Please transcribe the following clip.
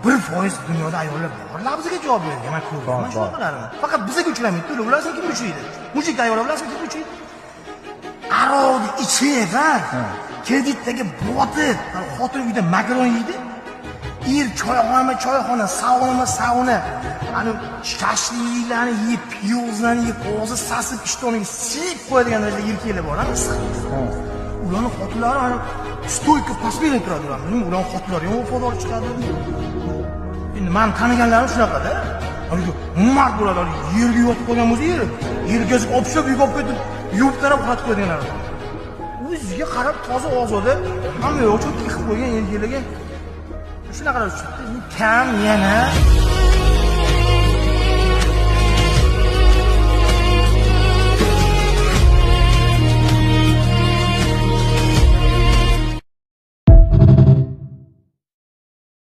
1% dunyoda ayollar borlar bizga javob beradi. Men ko'rdim shunaqalarni. Faqat bizga uchramaydi. Ularsan kim uchraydi? Mujik ayollar bilan kim uchraydi? Arodi ichida. Kreditdagi botib, xotin uyda makaron yeydi. Choyxona, sauna. Ani shashliklarni yeb, piyozlarni yeb, og'zi sasib, ishtoniga siyib qo'yadigan darajada erkaklar bor, ularni xotinlari ana stoyka pasmilib turadilar. Ularni xotinlari ham vafodor chiqadi. Endi men taniganlarim shunaqada. Haligi mard bo'ladi, yerga yotib qolgan bo'lsa, yerga opshab yugurib ketib, yuvib taraf xat qo'yganlar. O'ziga qarab toza ozoda, hamma yo'q cho'kib qilib qo'ygan erkaklarga shunaqa kam yana